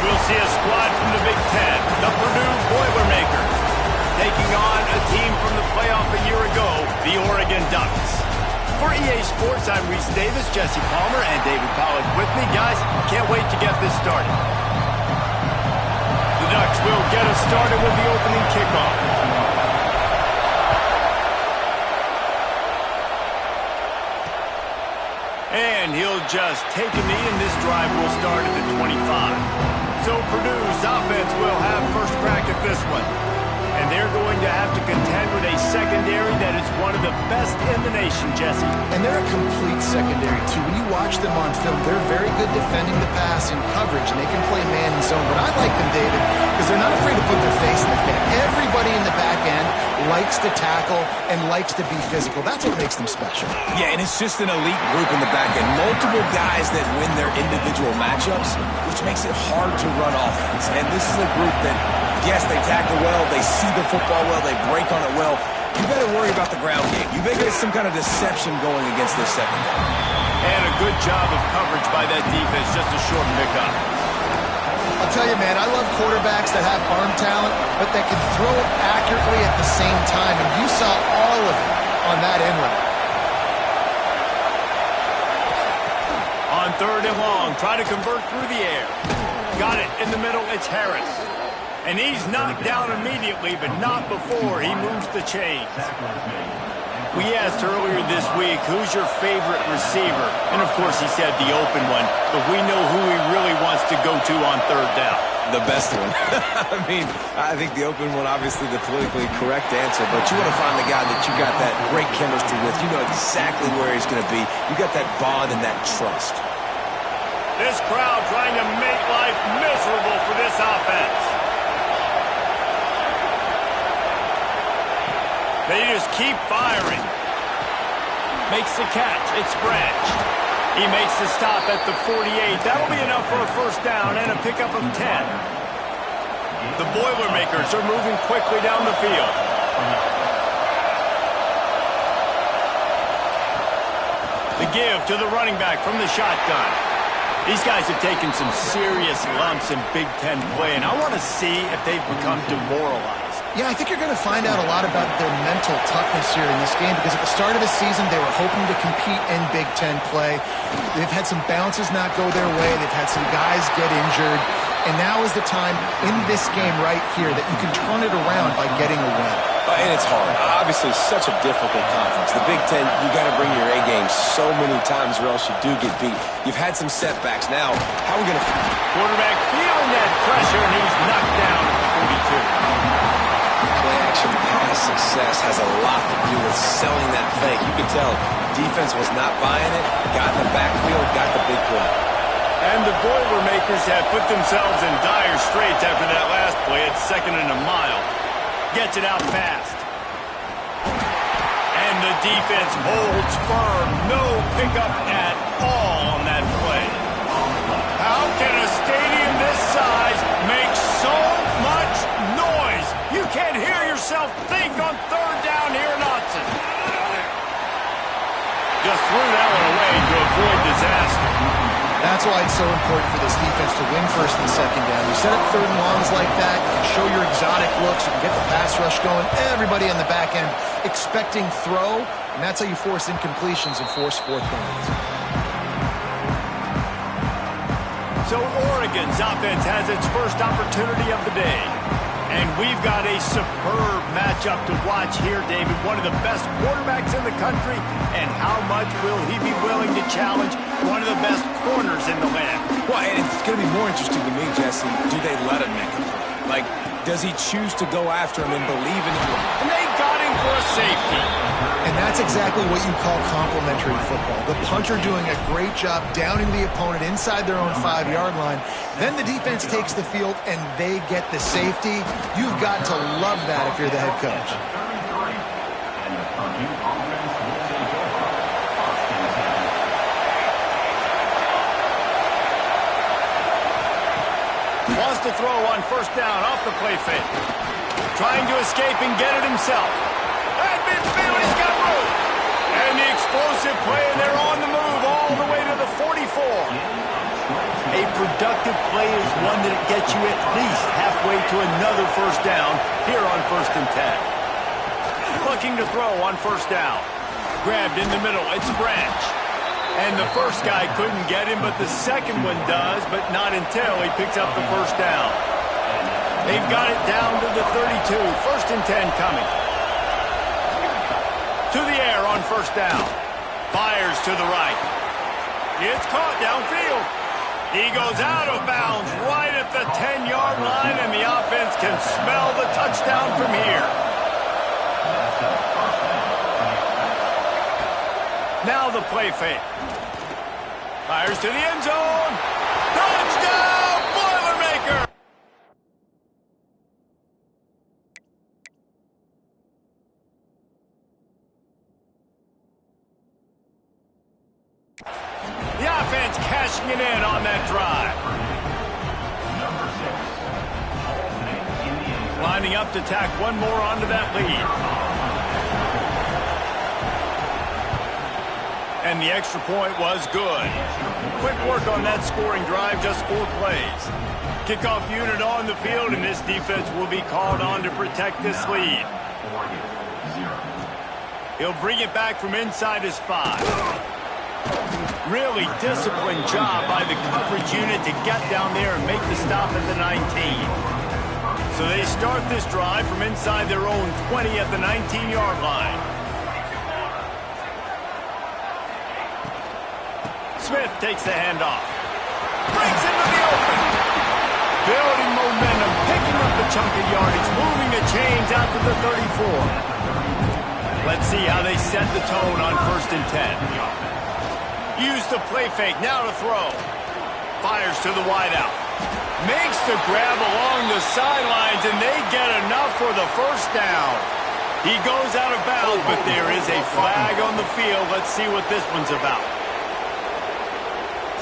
We'll see a squad from the Big Ten, the Purdue Boilermakers, taking on a team from the playoff a year ago, the Oregon Ducks. For EA Sports, I'm Reese Davis, Jesse Palmer, and David Pollack with me. Guys, can't wait to get this started. The Ducks will get us started with the opening kickoff. And he'll just take a knee, and this drive will start at the 25. So Purdue's offense will have first crack at this one. And they're going to have to contend with a secondary that is one of the best in the nation, Jesse. And they're a complete secondary, too. When you watch them on film, they're very good defending the pass and coverage, and they can play man and zone. But I like them, David, because they're not afraid to put their face in the fan. Everybody in the back end likes to tackle and likes to be physical. That's what makes them special. Yeah, and it's just an elite group in the back end. Multiple guys that win their individual matchups, which makes it hard to run offense. And this is a group that, yes, they tackle well, they see the football well, they break on it well. You better worry about the ground game. You better get some kind of deception going against this secondary. And a good job of coverage by that defense, just a short pickup. I'll tell you, man, I love quarterbacks that have arm talent, but that can throw it accurately at the same time. And you saw all of it on that end route. On third and long, try to convert through the air. Got it in the middle, it's Harris. And he's knocked down immediately, but not before he moves the chains. We asked earlier this week, who's your favorite receiver? And, of course, he said the open one, but we know who he really wants to go to on third down. The best one. I mean, I think the open one, obviously the politically correct answer, but you want to find the guy that you got that great chemistry with. You know exactly where he's going to be. You got that bond and that trust. This crowd trying to make life miserable for this offense. They just keep firing. Makes the catch. It's Branch. He makes the stop at the 48. That'll be enough for a first down and a pickup of 10. The Boilermakers are moving quickly down the field. The give to the running back from the shotgun. These guys have taken some serious lumps in Big Ten play, and I want to see if they've become demoralized. Yeah, I think you're going to find out a lot about their mental toughness here in this game, because at the start of the season, they were hoping to compete in Big Ten play. They've had some bounces not go their way. They've had some guys get injured. And now is the time in this game right here that you can turn it around by getting a win. And it's hard. Obviously, such a difficult conference. The Big Ten, you got to bring your A game so many times or else you do get beat. You've had some setbacks. Now, how are we going to... Quarterback feeling that pressure, and he's knocked down at the 42. Play-action pass success has a lot to do with selling that fake. You can tell defense was not buying it, got in the backfield, got the big play. And the Boilermakers have put themselves in dire straits after that last play. It's second and a mile. Gets it out fast. And the defense holds firm. No pickup at all on that play. How can a stadium this size make so much noise? You can't hear yourself think on third down here in Autzen. Just threw that one away to avoid disaster. That's why it's so important for this defense to win first and second down. You set up third and longs like that, you can show your exotic looks, you can get the pass rush going, everybody on the back end expecting throw, and that's how you force incompletions and force fourth downs. So Oregon's offense has its first opportunity of the day. And we've got a superb matchup to watch here, David. One of the best quarterbacks in the country. And how much will he be willing to challenge one of the best corners in the land? Well, and it's going to be more interesting to me, Jesse. Do they let him make a play? Like, does he choose to go after him and believe in him? And they got him for a safety. And that's exactly what you call complementary football. The punter doing a great job downing the opponent inside their own 5-yard line. Then the defense takes the field and they get the safety. You've got to love that if you're the head coach. Wants to throw on first down off the play fake. Trying to escape and get it himself. At midfield, he's got room. And the explosive play, and they're on the move all the way to the 44. A productive effective play is one that gets you at least halfway to another first down here on 1st and 10. Looking to throw on 1st down. Grabbed in the middle, it's Branch. And the first guy couldn't get him, but the second one does, but not until he picks up the first down. They've got it down to the 32. 1st and 10 coming. To the air on 1st down. Fires to the right. It's caught downfield. He goes out of bounds right at the 10-yard line, and the offense can smell the touchdown from here. Now the play fake. Fires to the end zone. Touchdown, Boilermaker! The offense cashing it in on that drive. Lining up to tack one more onto that lead. And the extra point was good. Quick work on that scoring drive, just 4 plays. Kickoff unit on the field, and this defense will be called on to protect this lead. He'll bring it back from inside his 5. Really disciplined job by the coverage unit to get down there and make the stop at the 19. So they start this drive from inside their own 20 at the 19-yard line. Smith takes the handoff. Breaks into the open. Building momentum, picking up a chunk of yardage, moving the chains out to the 34. Let's see how they set the tone on 1st and 10. Use the play fake, now to throw. Fires to the wideout. Makes the grab along the sidelines, and they get enough for the first down. He goes out of bounds, but there is a flag on the field. Let's see what this one's about.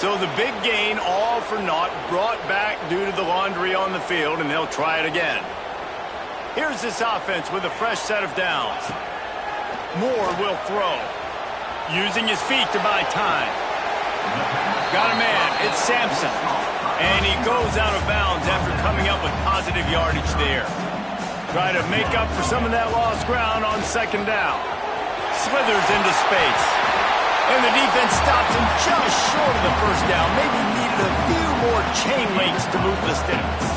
So the big gain, all for naught, brought back due to the laundry on the field, and they'll try it again. Here's this offense with a fresh set of downs. Moore will throw. Using his feet to buy time. Got a man, it's Sampson. And he goes out of bounds after coming up with positive yardage there. Try to make up for some of that lost ground on 2nd down. Slithers into space. And the defense stops him just short of the first down. Maybe needed a few more chain links to move the sticks.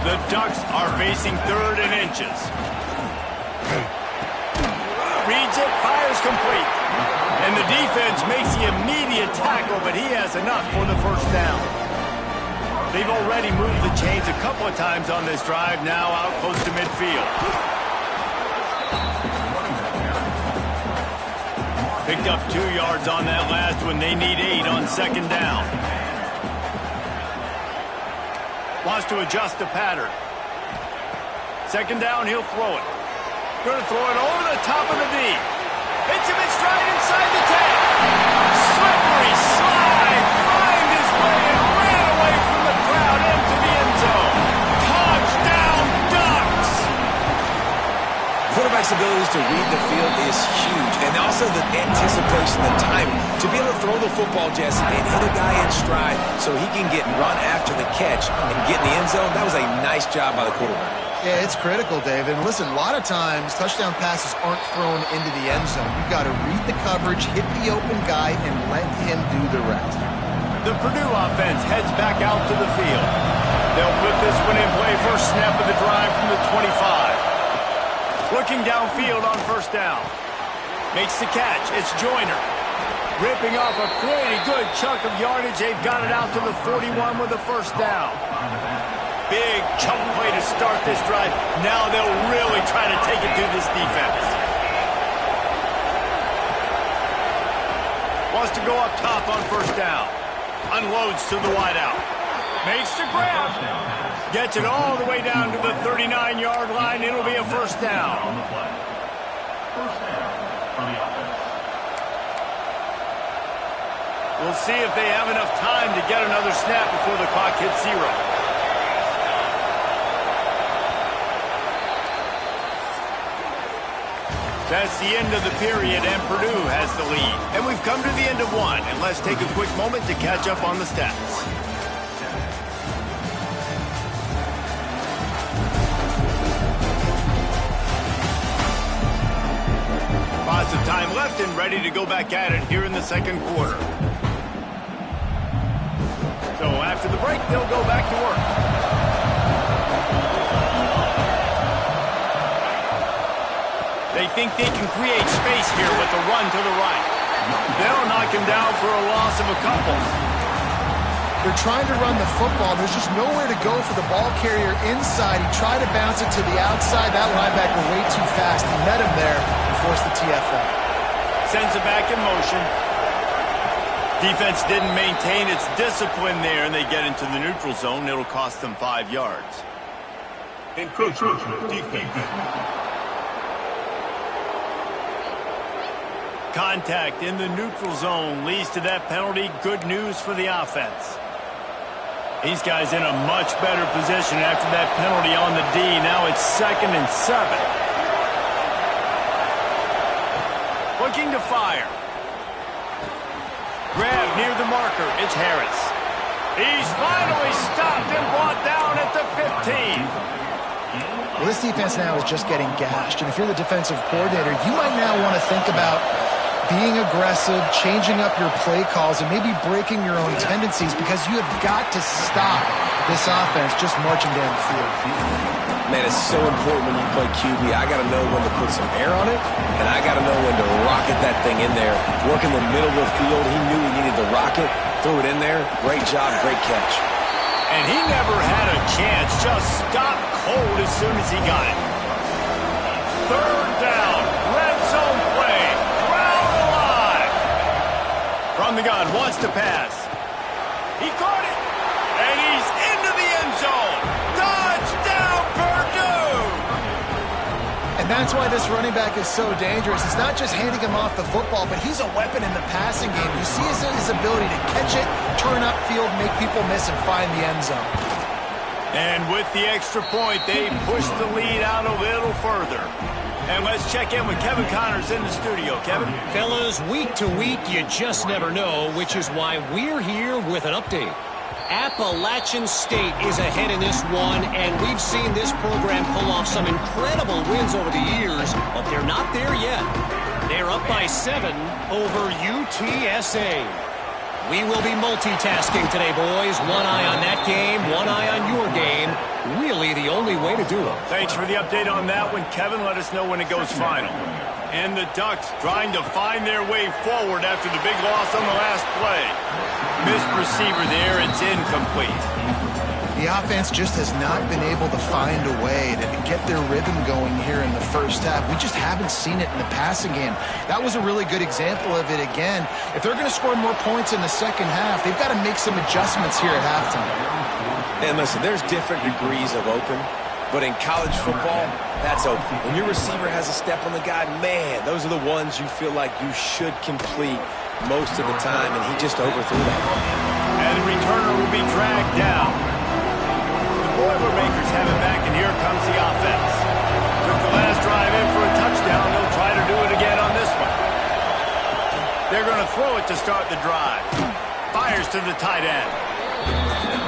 The Ducks are facing 3rd and inches. Reads it, fires complete. And the defense makes the immediate tackle, but he has enough for the first down. They've already moved the chains a couple of times on this drive, now out close to midfield. Picked up 2 yards on that last one. They need 8 on 2nd down. Wants to adjust the pattern. 2nd down, he'll throw it. Going to throw it over the top of the D. Hits him in stride inside the 10. Slippery slide. Find his way and ran away from the crowd into the end zone. Touchdown, Ducks! Quarterback's abilities to read the field is huge, and also the anticipation, the timing. To be able to throw the football, Jesse, and hit a guy in stride so he can get run after the catch and get in the end zone, that was a nice job by the quarterback. Yeah, it's critical, David. And listen, a lot of times touchdown passes aren't thrown into the end zone. You've got to read the coverage, hit the open guy, and let him do the rest. The Purdue offense heads back out to the field. They'll put this one in play first snap of the drive from the 25. Looking downfield on 1st down. Makes the catch. It's Joyner. Ripping off a pretty good chunk of yardage. They've got it out to the 41 with the first down. Big chunk play to start this drive. Now they'll really try to take it to this defense. Wants to go up top on 1st down. Unloads to the wideout. Makes the grab. Gets it all the way down to the 39-yard line. It'll be a first down. We'll see if they have enough time to get another snap before the clock hits 0. That's the end of the period, and Purdue has the lead. And we've come to the end of one, and let's take a quick moment to catch up on the stats. time left and ready to go back at it here in the second quarter. So after the break, they'll go back to work. They think they can create space here with the run to the right. They'll knock him down for a loss of a couple. They're trying to run the football. There's just nowhere to go for the ball carrier inside. He tried to bounce it to the outside. That linebacker way too fast. He met him there and forced the TFL. Sends it back in motion. Defense didn't maintain its discipline there, and they get into the neutral zone. It'll cost them 5 yards. Encroachment defense. Contact in the neutral zone leads to that penalty. Good news for the offense. These guys in a much better position after that penalty on the D. Now it's 2nd and 7. Looking to fire. Grab near the marker. It's Harris. He's finally stopped and brought down at the 15. Well, this defense now is just getting gashed. And if you're the defensive coordinator, you might now want to think about being aggressive, changing up your play calls, and maybe breaking your own tendencies, because you have got to stop this offense just marching down the field. Man, it's so important when you play QB. I got to know when to put some air on it, and I got to know when to rocket that thing in there. Work in the middle of the field. He knew he needed the rocket. Threw it in there. Great job, great catch. And he never had a chance. Just stopped cold as soon as he got it. 3rd down. Red zone play. Crowd alive. From the gun. Wants to pass. He caught it. And he's into the end zone. Touchdown, Purdue. And that's why this running back is so dangerous. It's not just handing him off the football, but he's a weapon in the passing game. You see his ability to catch it, turn upfield, make people miss, and find the end zone. And with the extra point, they push the lead out a little further. And let's check in with Kevin Connors in the studio. Kevin? Fellas, week to week, you just never know, which is why we're here with an update. Appalachian State is ahead in this one, and we've seen this program pull off some incredible wins over the years, but they're not there yet. They're up by 7 over UTSA. We will be multitasking today, boys. One eye on that game, one eye on your game. Really the only way to do it. Thanks for the update on that one, Kevin. Let us know when it goes final. And the Ducks trying to find their way forward after the big loss on the last play. Missed receiver there. It's incomplete. The offense just has not been able to find a way to get their rhythm going here in the first half. We just haven't seen it in the passing game. That was a really good example of it again. If they're going to score more points in the second half, they've got to make some adjustments here at halftime. And listen, there's different degrees of open, but in college football, that's open. When your receiver has a step on the guy, man, those are the ones you feel like you should complete most of the time, and he just overthrew that. And the returner will be dragged down. Boilermakers have it back, and here comes the offense. Took the last drive in for a touchdown. They'll try to do it again on this one. They're going to throw it to start the drive. Fires to the tight end.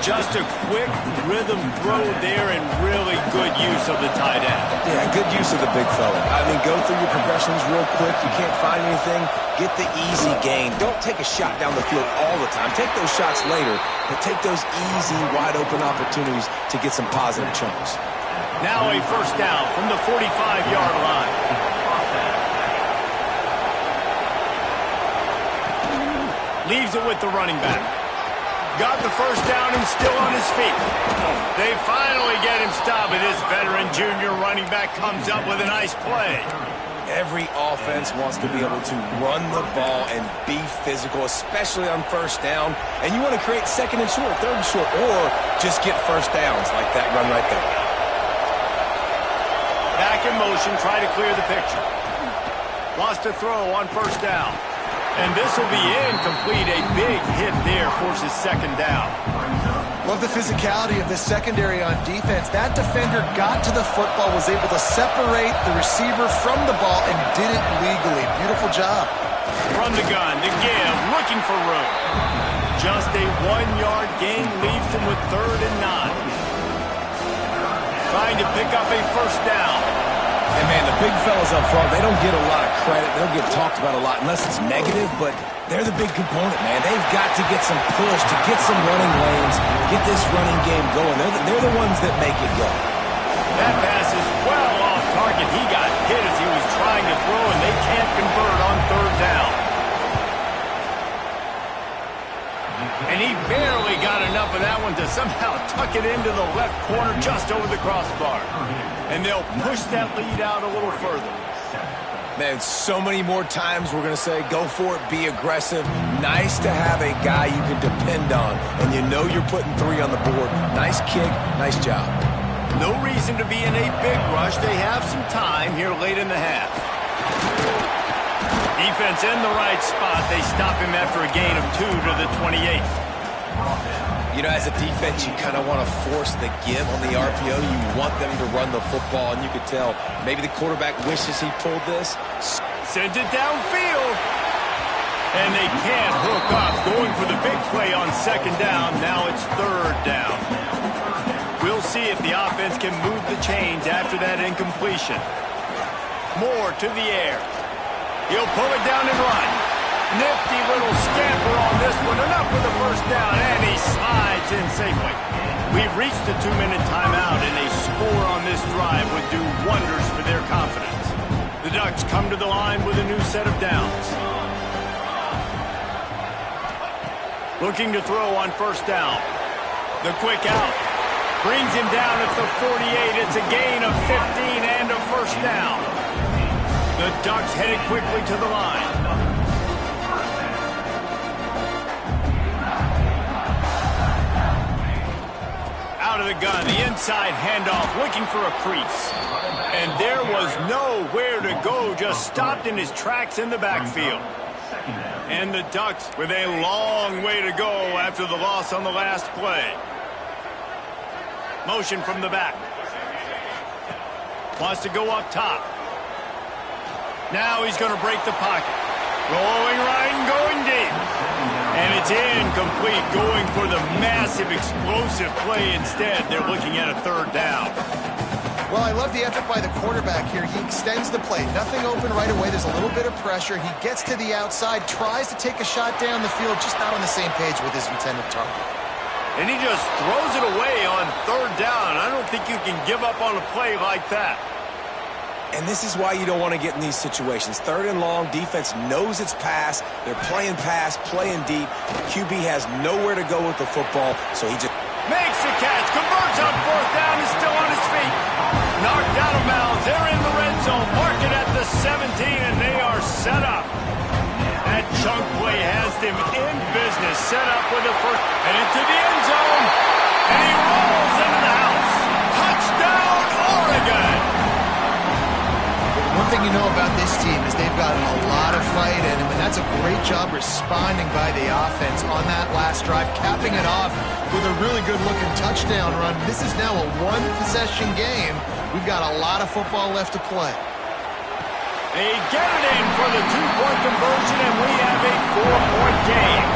Just a quick rhythm throw there, and really good use of the tight end. Yeah, good use of the big fella. I mean, go through your progressions real quick. You can't find anything. Get the easy gain. Don't take a shot down the field all the time. Take those shots later, but take those easy, wide-open opportunities to get some positive chunks. Now a first down from the 45-yard line. Leaves it with the running back. Got the first down and still on his feet. They finally get him stopped, and this veteran junior running back comes up with a nice play. Every offense wants to be able to run the ball and be physical, especially on first down. And you want to create 2nd and short, 3rd and short, or just get first downs like that run right there. Back in motion, try to clear the picture. Lost a throw on first down. And this will be incomplete. A big hit there forces 2nd down. Love the physicality of the secondary on defense. That defender got to the football, was able to separate the receiver from the ball, and did it legally. Beautiful job. From the gun, to give, looking for room. Just a 1-yard gain leaves him with 3rd and 9. Trying to pick up a first down. And, man, the big fellas up front, they don't get a lot of credit. They don't get talked about a lot unless it's negative, but they're the big component, man. They've got to get some push, to get some running lanes, get this running game going. They're the ones that make it go. That pass is well off target. He got hit as he was trying to throw, and they can't convert on third down. And he barely got enough of that one to somehow tuck it into the left corner just over the crossbar. And they'll push that lead out a little further. Man, so many more times we're going to say, go for it, be aggressive. Nice to have a guy you can depend on, and you know you're putting 3 on the board. Nice kick, nice job. No reason to be in a big rush. They have some time here late in the half. Defense in the right spot. They stop him after a gain of 2 to the 28. You know, as a defense, you kind of want to force the give on the RPO. You want them to run the football, and you could tell maybe the quarterback wishes he pulled this. Sends it downfield. And they can't hook up. Going for the big play on second down. Now it's third down. We'll see if the offense can move the chains after that incompletion. Moore to the air. He'll pull it down and run. Nifty little scamper on this one. Enough for the first down, and he slides in safely. We've reached the 2-minute timeout, and a score on this drive would do wonders for their confidence. The Ducks come to the line with a new set of downs. Looking to throw on first down. The quick out. Brings him down at the 48. It's a gain of 15 and a first down. The Ducks headed quickly to the line. Out of the gun, the inside handoff, looking for a crease. And there was nowhere to go, just stopped in his tracks in the backfield. And the Ducks with a long way to go after the loss on the last play. Motion from the back. Wants to go up top. Now he's going to break the pocket. Rolling right and going deep. And it's incomplete, going for the massive explosive play instead. They're looking at a third down. Well, I love the effort by the quarterback here. He extends the play. Nothing open right away. There's a little bit of pressure. He gets to the outside, tries to take a shot down the field, just not on the same page with his intended target. And he just throws it away on third down. I don't think you can give up on a play like that. And this is why you don't want to get in these situations. Third and long, defense knows it's pass. They're playing pass, playing deep. QB has nowhere to go with the football, so he just makes the catch, converts on fourth down, is still on his feet. Knocked out of bounds. They're in the red zone. Mark it at the 17, and they are set up. That chunk play has them in business. Set up with a first, and into the end zone. And he rolls into the house. Touchdown, Oregon! One thing you know about this team is they've got a lot of fight in them, and that's a great job responding by the offense on that last drive, capping it off with a really good-looking touchdown run. This is now a one-possession game. We've got a lot of football left to play. They get it in for the two-point conversion, and we have a four-point game.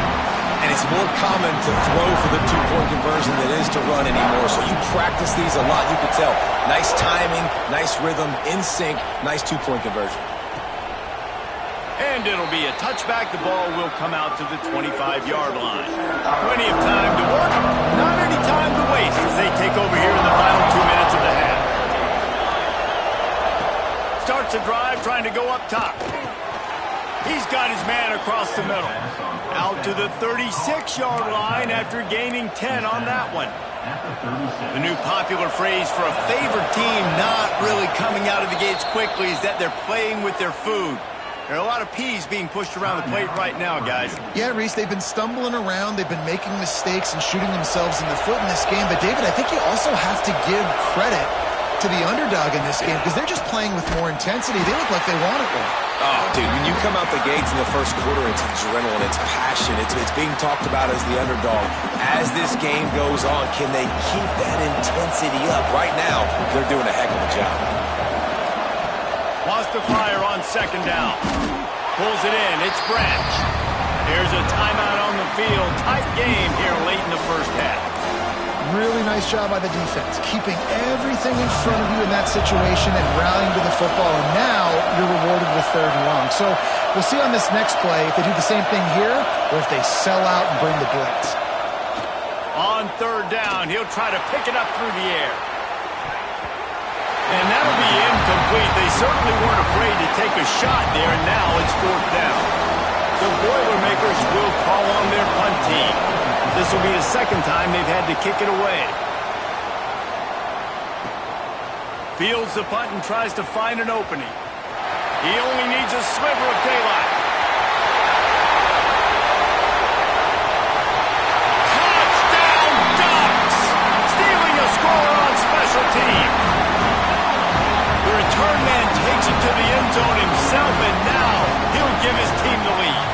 And it's more common to throw for the two-point conversion than it is to run anymore. So you practice these a lot, you can tell. Nice timing, nice rhythm, in sync, nice two-point conversion. And it'll be a touchback. The ball will come out to the 25-yard line. Plenty of time to work. Not any time to waste as they take over here in the final 2 minutes of the half. Starts a drive trying to go up top. He's got his man across the middle. Out to the 36-yard line after gaining 10 on that one. The new popular phrase for a favored team not really coming out of the gates quickly is that they're playing with their food. There are a lot of peas being pushed around the plate right now, guys. Yeah, Reese, they've been stumbling around. They've been making mistakes and shooting themselves in the foot in this game. But, David, I think you also have to give credit to the underdog in this game because they're just playing with more intensity. They look like they want it more. Oh, dude, when you come out the gates in the first quarter, it's adrenaline, it's passion, it's being talked about as the underdog. As this game goes on, can they keep that intensity up? Right now, they're doing a heck of a job. Wants to fire on second down. Pulls it in. It's Branch. There's a timeout on the field. Tight game here late in the first half. Really nice job by the defense, keeping everything in front of you in that situation and rallying to the football, and now you're rewarded with 3rd and long. So we'll see on this next play if they do the same thing here or if they sell out and bring the blitz. On 3rd down, he'll try to pick it up through the air. And that'll be incomplete. They certainly weren't afraid to take a shot there, and now it's 4th down. The Boilermakers will call on their punt team. This will be the 2nd time they've had to kick it away. Fields the punt and tries to find an opening. He only needs a sliver of daylight. Touchdown Ducks! Stealing a score on special teams. The return man takes it to the end zone himself, and now he'll give his team the lead.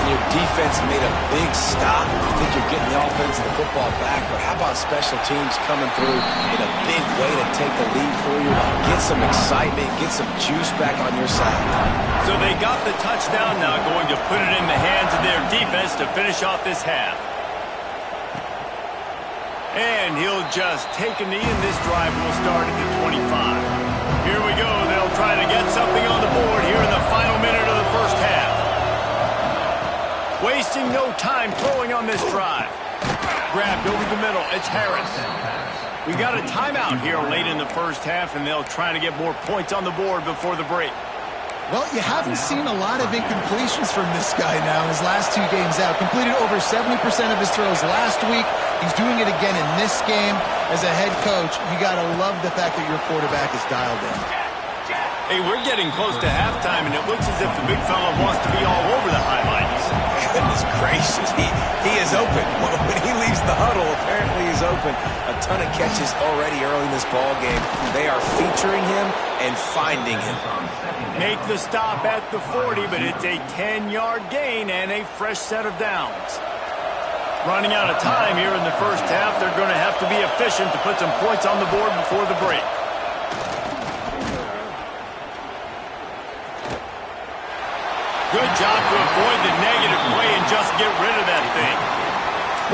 Your defense made a big stop. I think you're getting the offense and the football back, but how about special teams coming through in a big way to take the lead for you? Get some excitement, get some juice back on your side. So they got the touchdown, now going to put it in the hands of their defense to finish off this half. And he'll just take a knee, and this drive will start at the 25. Here we go. They'll try to get something on the board here in the final minute of the first half. Wasting no time throwing on this drive. Grabbed over the middle. It's Harris. We got a timeout here late in the first half, and they'll try to get more points on the board before the break. Well, you haven't seen a lot of incompletions from this guy now in his last 2 games out. Completed over 70% of his throws last week. He's doing it again in this game. As a head coach, you got to love the fact that your quarterback is dialed in. Hey, we're getting close to halftime, and it looks as if the big fella wants to be all over the highlights. Goodness gracious, he is open. When he leaves the huddle, apparently he's open. A ton of catches already early in this ball game. They are featuring him and finding him. Make the stop at the 40, but it's a 10-yard gain and a fresh set of downs. Running out of time here in the first half, they're going to have to be efficient to put some points on the board before the break. Good job to avoid the negative play and just get rid of that thing.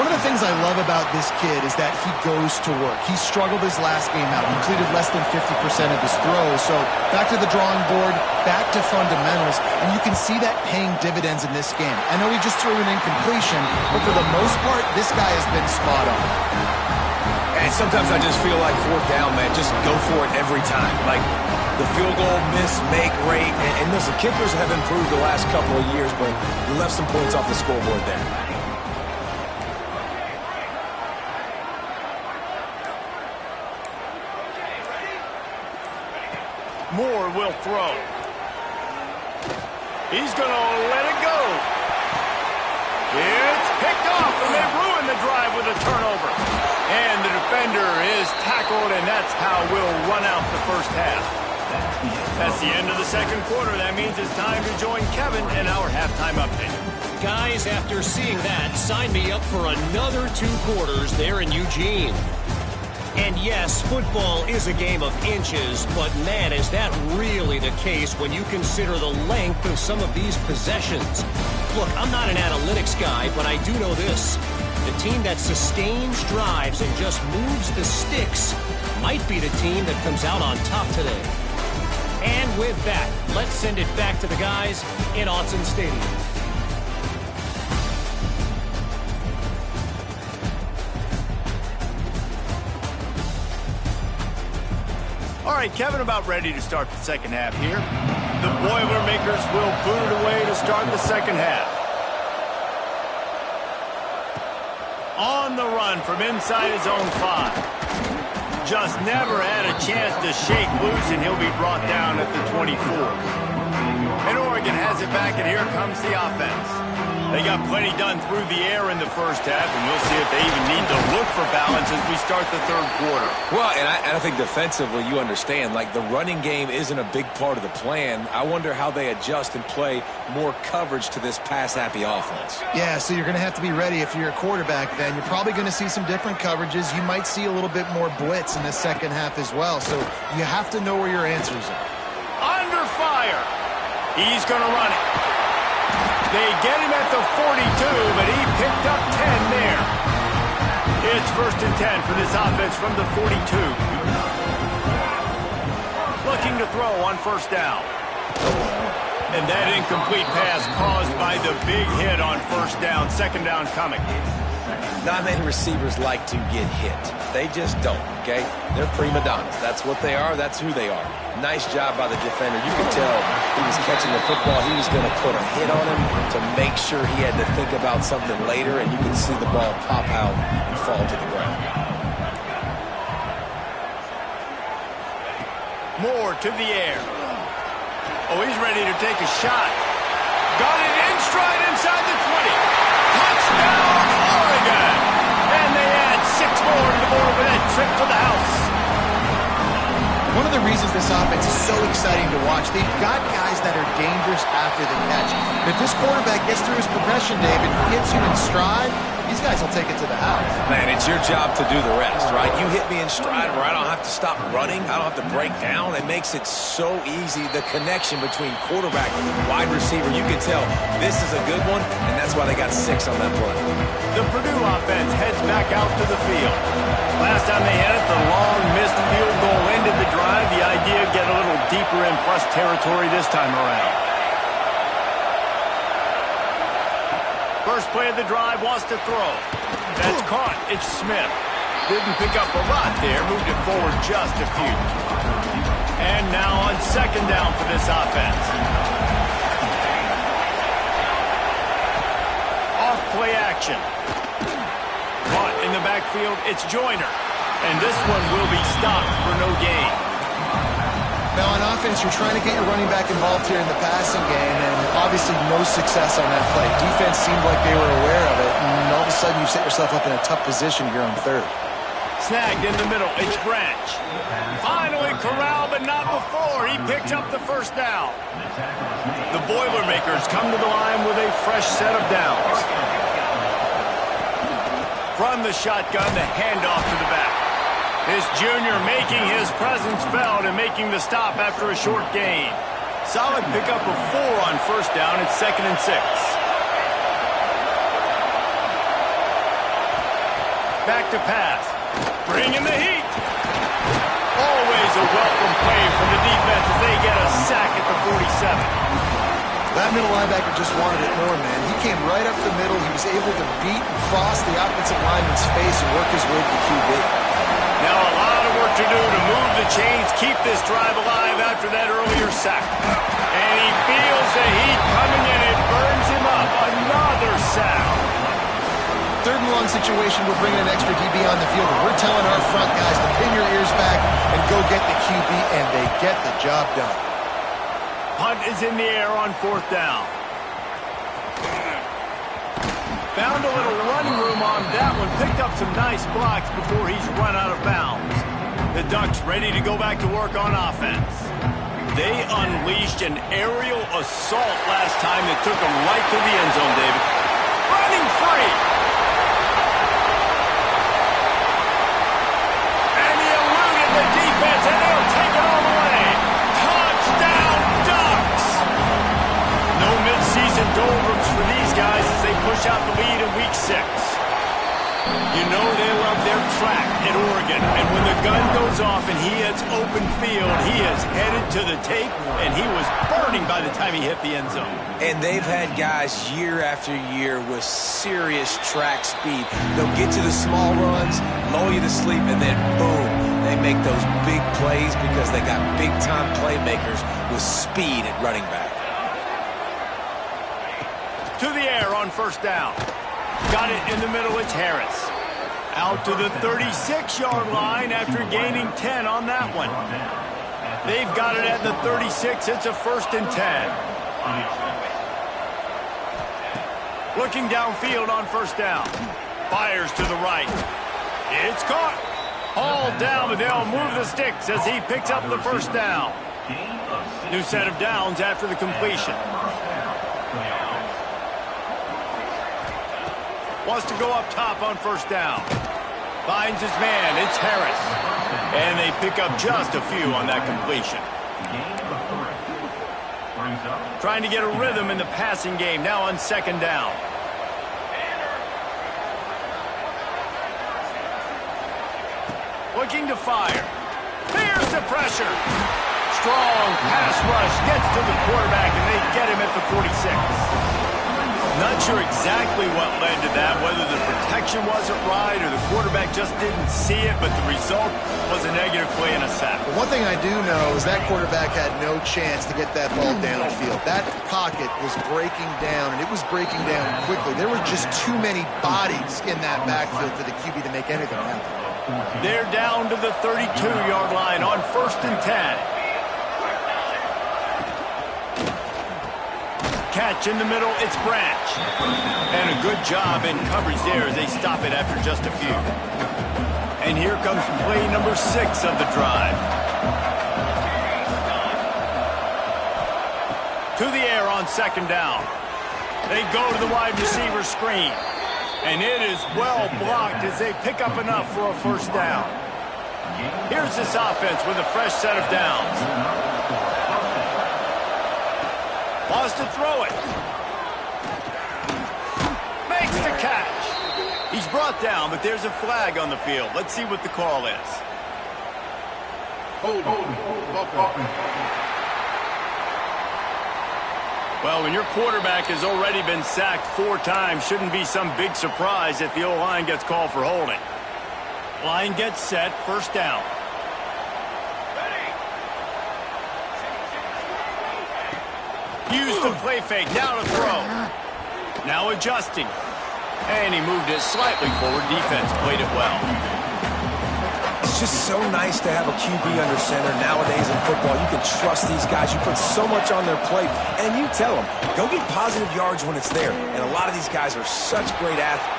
One of the things I love about this kid is that he goes to work. He struggled his last game out. He completed less than 50% of his throws. So back to the drawing board, back to fundamentals, and you can see that paying dividends in this game. I know he just threw an incompletion, but for the most part, this guy has been spot on. And sometimes I just feel like 4th down, man, just go for it every time. Like the field goal miss-make rate, and listen, kickers have improved the last couple of years, but you left some points off the scoreboard there. Moore will throw. He's going to let it go. It's picked off, and they ruin the drive with a turnover. And the defender is tackled, and that's how we'll run out the first half. That's the end of the second quarter. That means it's time to join Kevin in our halftime update. Guys, after seeing that, sign me up for another 2 quarters there in Eugene. And yes, football is a game of inches, but man, is that really the case when you consider the length of some of these possessions. Look, I'm not an analytics guy, but I do know this. The team that sustains drives and just moves the sticks might be the team that comes out on top today. And with that, let's send it back to the guys in Autzen Stadium. All right, Kevin, about ready to start the second half here. The Boilermakers will boot it away to start the second half. On the run from inside his own 5. Just never had a chance to shake loose, and he'll be brought down at the 24. And Oregon has it back, and here comes the offense. They got plenty done through the air in the first half, and we'll see if they even need to look for balance as we start the third quarter. Well, and I think defensively, you understand, like the running game isn't a big part of the plan. I wonder how they adjust and play more coverage to this pass-happy offense. Yeah, so you're going to have to be ready if you're a quarterback then. You're probably going to see some different coverages. You might see a little bit more blitz in the second half as well, so you have to know where your answers are. Under fire. He's going to run it. They get him at the 42, but he picked up 10 there. It's 1st and 10 for this offense from the 42. Looking to throw on 1st down. And that incomplete pass caused by the big hit on 1st down. 2nd down coming. Not many receivers like to get hit. They just don't, okay? They're prima donnas. That's what they are. That's who they are. Nice job by the defender. You can tell he was catching the football. He was going to put a hit on him to make sure he had to think about something later, and you can see the ball pop out and fall to the ground. Moore to the air. Oh, he's ready to take a shot. Got it in stride inside the 20. Touchdown, Oregon! And they add 6 more to the board with that trip to the house. One of the reasons this offense is so exciting to watch, they've got guys that are dangerous after the catch. And if this quarterback gets through his progression, David, hits you in stride, these guys will take it to the house. Man, it's your job to do the rest, right? You hit me in stride where I don't have to stop running. I don't have to break down. It makes it so easy, the connection between quarterback and wide receiver. You can tell this is a good one, and that's why they got 6 on that play. The Purdue offense heads back out to the field. Last time they had it, the long missed field goal ended the drive. The idea, get a little deeper in plus territory this time around. First play of the drive, wants to throw. That's caught. It's Smith. Didn't pick up a lot there. Moved it forward just a few. And now on 2nd down for this offense. Off play action. Caught in the backfield. It's Joyner. And this one will be stopped for no gain. Now on offense, you're trying to get your running back involved here in the passing game, and obviously no success on that play. Defense seemed like they were aware of it, and all of a sudden you set yourself up in a tough position here on 3rd. Snagged in the middle. It's Branch. Finally corralled, but not before. He picks up the 1st down. The Boilermakers come to the line with a fresh set of downs. From the shotgun, the handoff to the back. This junior making his presence felt and making the stop after a short gain. Solid pickup of 4 on 1st down. It's 2nd and 6. Back to pass. Bringing the heat. Always a welcome play from the defense as they get a sack at the 47. That middle linebacker just wanted it more, man. He came right up the middle. He was able to beat and cross the offensive lineman's face and work his way to the QB. Now a lot of work to do to move the chains, keep this drive alive after that earlier sack. And he feels the heat coming in. It burns him up. Another sack. 3rd and long situation, we're bringing an extra DB on the field, and we're telling our front guys to pin your ears back and go get the QB, and they get the job done. Punt is in the air on 4th down. Found a little running room on that one. Picked up some nice blocks before he's run out of bounds. The Ducks ready to go back to work on offense. They unleashed an aerial assault last time that took them right to the end zone, David. Running free. And he eluded the defense, and they'll take it all the way. Touchdown, Ducks! No midseason doldrums for these guys as they push out the lead in Week 6. You know they love their track at Oregon, and when the gun goes off and he hits open field, he is headed to the tape, and he was burning by the time he hit the end zone. And they've had guys year after year with serious track speed. They'll get to the small runs, lull you to sleep, and then boom, they make those big plays because they got big-time playmakers with speed at running back. To the air on 1st down. Got it in the middle, it's Harris. Out to the 36-yard line after gaining 10 on that one. They've got it at the 36. It's a 1st and 10. Looking downfield on 1st down. Fires to the right. It's caught. Hauled down, but they'll move the sticks as he picks up the 1st down. New set of downs after the completion. Wants to go up top on 1st down. Finds his man. It's Harris. And they pick up just a few on that completion. Trying to get a rhythm in the passing game now on 2nd down. Looking to fire. Here's the pressure. Strong pass rush gets to the quarterback, and they get him at the 46. Not sure exactly what led to that, whether the protection wasn't right or the quarterback just didn't see it, but the result was a negative play and a sack. One thing I do know is that quarterback had no chance to get that ball downfield. That pocket was breaking down, and it was breaking down quickly. There were just too many bodies in that backfield for the QB to make anything happen. They're down to the 32-yard line on 1st and 10. Catch in the middle, it's Branch. And a good job in coverage there as they stop it after just a few. And here comes play number 6 of the drive. To the air on 2nd down. They go to the wide receiver screen. And it is well blocked as they pick up enough for a 1st down. Here's this offense with a fresh set of downs. Wants to throw it. Makes the catch. He's brought down, but there's a flag on the field. Let's see what the call is. Well, when your quarterback has already been sacked 4 times, shouldn't be some big surprise if the O-line gets called for holding. Line gets set, 1st down. Use the play fake, now to throw. Now adjusting. And he moved it slightly forward. Defense played it well. It's just so nice to have a QB under center. Nowadays in football, you can trust these guys. You put so much on their plate, and you tell them, go get positive yards when it's there. And a lot of these guys are such great athletes.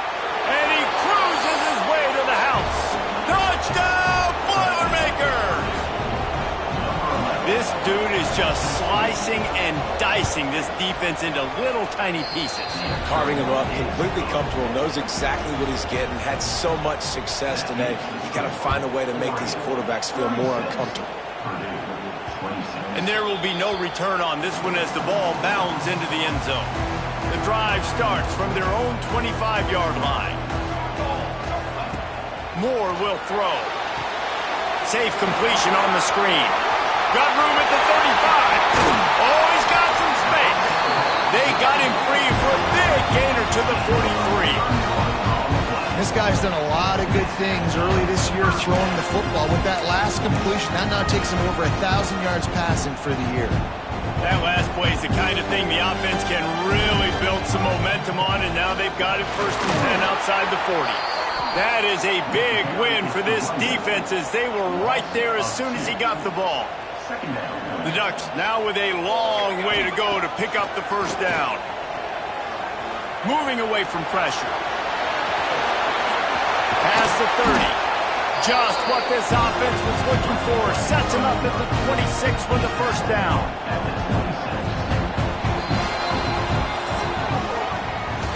And he cruises his way to the house. Touchdown, Boilermakers! This dude is just slicing and dicing this defense into little tiny pieces. Carving him up, completely comfortable, knows exactly what he's getting, had so much success today. You got to find a way to make these quarterbacks feel more uncomfortable. And there will be no return on this one as the ball bounds into the end zone. The drive starts from their own 25-yard line. Moore will throw. Safe completion on the screen. Got room at the 35. Oh, he's got some space. They got him free for a big gainer to the 43. This guy's done a lot of good things early this year throwing the football. With that last completion, that now takes him over 1,000 yards passing for the year. That last play is the kind of thing the offense can really build some momentum on, and now they've got it 1st and 10 outside the 40. That is a big win for this defense as they were right there as soon as he got the ball. The Ducks now with a long way to go to pick up the 1st down. Moving away from pressure. Past the 30. Just what this offense was looking for. Sets him up at the 26 for the 1st down.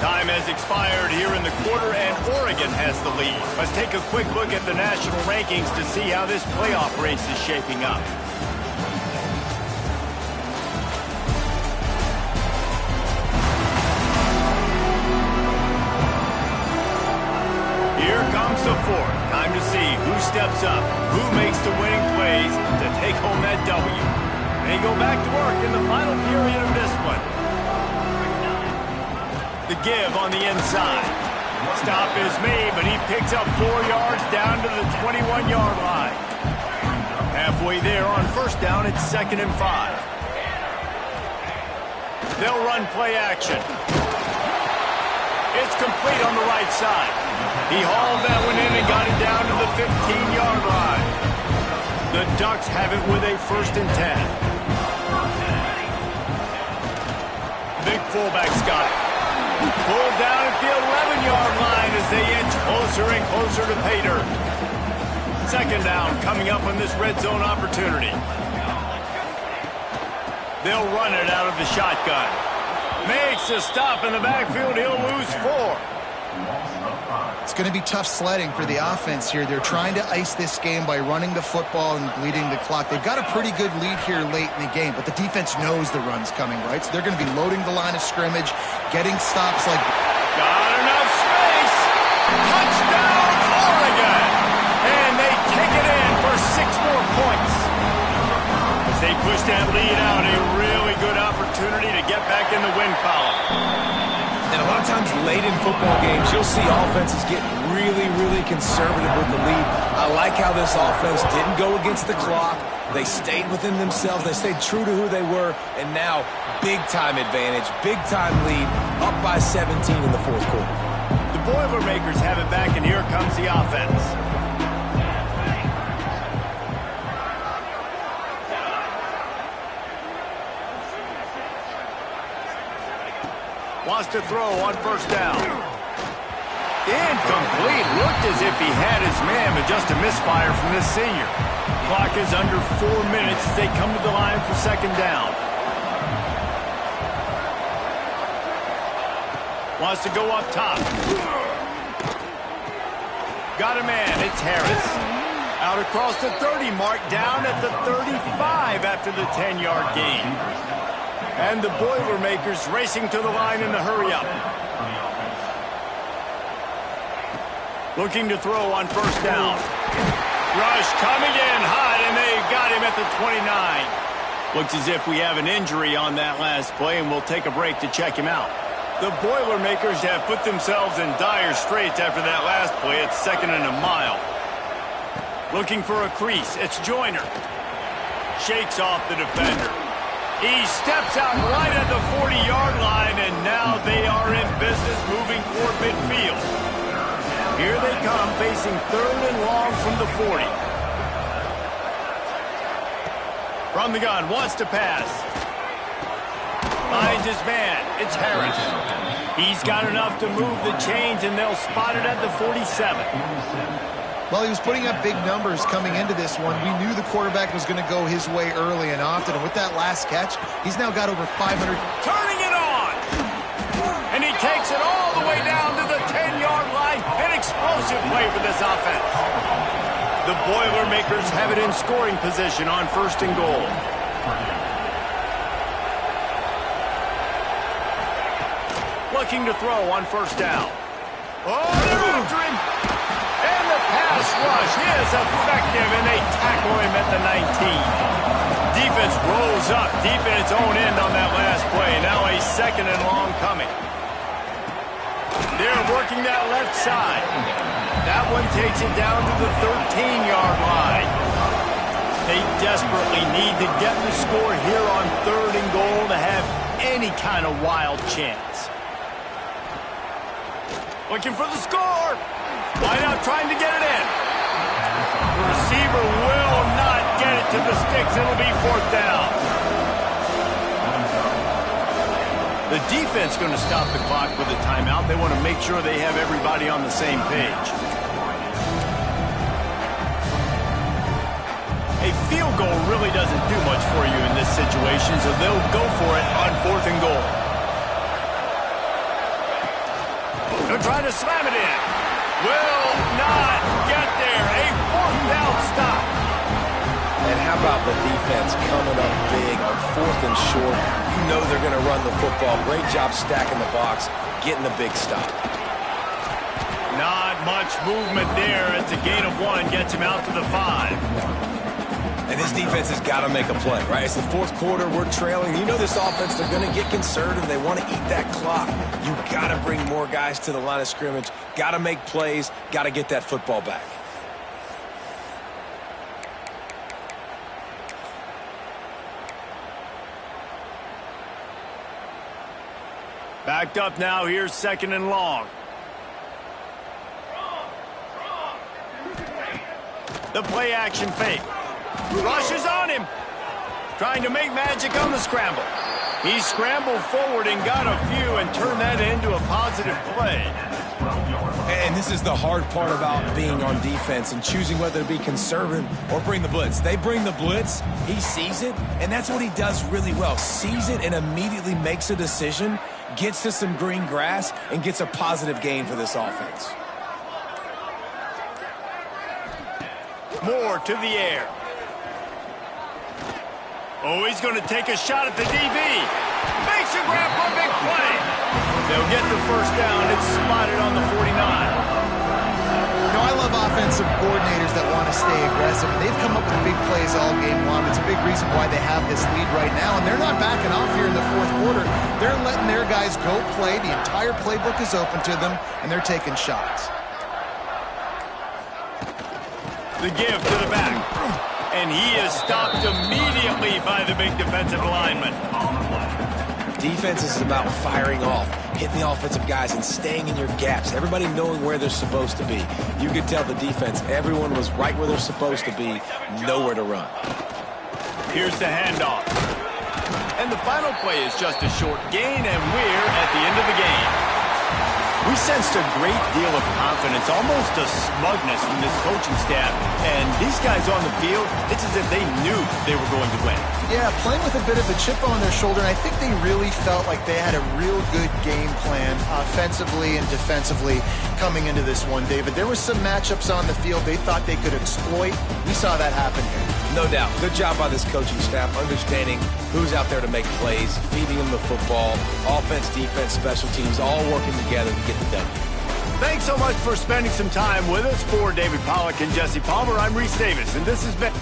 Time has expired here in the quarter, and Oregon has the lead. Let's take a quick look at the national rankings to see how this playoff race is shaping up. Here comes the 4th. Time to see who steps up, who makes the winning plays to take home that W. They go back to work in the final period of this one. The give on the inside. Stop is made, but he picks up 4 yards down to the 21-yard line. Halfway there on 1st down, it's 2nd and 5. They'll run play action. It's complete on the right side. He hauled that one in and got it down to the 15-yard line. The Ducks have it with a 1st and 10. Big fullback's got it. Pulled down at the 11-yard line as they inch closer and closer to pay dirt. 2nd down coming up on this red zone opportunity. They'll run it out of the shotgun. Makes a stop in the backfield. He'll lose 4. It's going to be tough sledding for the offense here. They're trying to ice this game by running the football and bleeding the clock. They've got a pretty good lead here late in the game, but the defense knows the run's coming, right? So they're going to be loading the line of scrimmage, getting stops like... Got enough space! Touchdown, Oregon! And they take it in for 6 more points. As they push that lead out, a really good opportunity to get back in the win column. And a lot of times late in football games, you'll see offenses get really, really conservative with the lead. I like how this offense didn't go against the clock. They stayed within themselves. They stayed true to who they were. And now, big-time advantage, big-time lead, up by 17 in the fourth quarter. The Boilermakers have it back, and here comes the offense. Wants to throw on first down. Incomplete. Looked as if he had his man, but just a misfire from this senior. Clock is under 4 minutes as they come to the line for second down. Wants to go up top. Got a man. It's Harris. Out across the 30 mark, down at the 35 after the 10-yard gain. And the Boilermakers racing to the line in the hurry-up. Looking to throw on first down. Rush coming in hot, and they got him at the 29. Looks as if we have an injury on that last play, and we'll take a break to check him out. The Boilermakers have put themselves in dire straits after that last play. It's 2nd and a mile. Looking for a crease. It's Joyner. Shakes off the defender. He steps out right at the 40-yard line, and now they are in business moving toward midfield. Here they come, facing 3rd and long from the 40. From the gun, wants to pass. Finds his man. It's Harris. He's got enough to move the chains, and they'll spot it at the 47. Well, he was putting up big numbers coming into this one. We knew the quarterback was going to go his way early and often. And with that last catch, he's now got over 500. Turning it on! And he takes it all the way down to the 10-yard line. An explosive play for this offense. The Boilermakers have it in scoring position on 1st and goal. Looking to throw on first down. Oh, they're after him! And the pass rush is effective, and they tackle him at the 19. Defense rolls up deep in its own end on that last play. Now a 2nd and long coming. They're working that left side. That one takes it down to the 13-yard line. They desperately need to get the score here on 3rd and goal to have any kind of wild chance. Looking for the score. Wide out trying to get it in. The receiver will not get it to the sticks. It'll be 4th down. The defense going to stop the clock with a timeout. They want to make sure they have everybody on the same page. A field goal really doesn't do much for you in this situation, so they'll go for it on 4th and goal. They'll try to slam it in. Will not get there. A 4th down stop. And how about the defense coming up big on 4th and short? You know they're going to run the football. Great job stacking the box, getting the big stop. Not much movement there as the gain of 1 gets him out to the 5. And this defense has got to make a play, right? It's the 4th quarter. We're trailing. You know this offense, they're going to get conservative. They want to eat that clock. You got to bring more guys to the line of scrimmage. Got to make plays. Got to get that football back. Backed up now. Here's 2nd and long. The play action fake. Rushes on him. Trying to make magic on the scramble. He scrambled forward and got a few and turned that into a positive play. And this is the hard part about being on defense and choosing whether to be conservative or bring the blitz. They bring the blitz, he sees it, and that's what he does really well. Sees it and immediately makes a decision, gets to some green grass, and gets a positive gain for this offense. Moore to the air. Oh, he's going to take a shot at the DB. Makes a grab for a big play. They'll get the first down. It's spotted on the 49. You know, I love offensive coordinators that want to stay aggressive, and they've come up with big plays all game long. It's a big reason why they have this lead right now, and they're not backing off here in the fourth quarter. They're letting their guys go play. The entire playbook is open to them, and they're taking shots. The give to the back. And he is stopped immediately by the big defensive lineman. Defense is about firing off, hitting the offensive guys, and staying in your gaps. Everybody knowing where they're supposed to be. You could tell the defense, everyone was right where they're supposed to be, nowhere to run. Here's the handoff. And the final play is just a short gain, and we're at the end of the game. We sensed a great deal of confidence, almost a smugness from this coaching staff. And these guys on the field, it's as if they knew they were going to win. Yeah, playing with a bit of a chip on their shoulder, and I think they really felt like they had a real good game plan offensively and defensively coming into this one, David. There were some matchups on the field they thought they could exploit. We saw that happen here. No doubt. Good job by this coaching staff, understanding who's out there to make plays, feeding them the football, offense, defense, special teams, all working together to get the W. Thanks so much for spending some time with us. For David Pollack and Jesse Palmer, I'm Reese Davis, and this has been...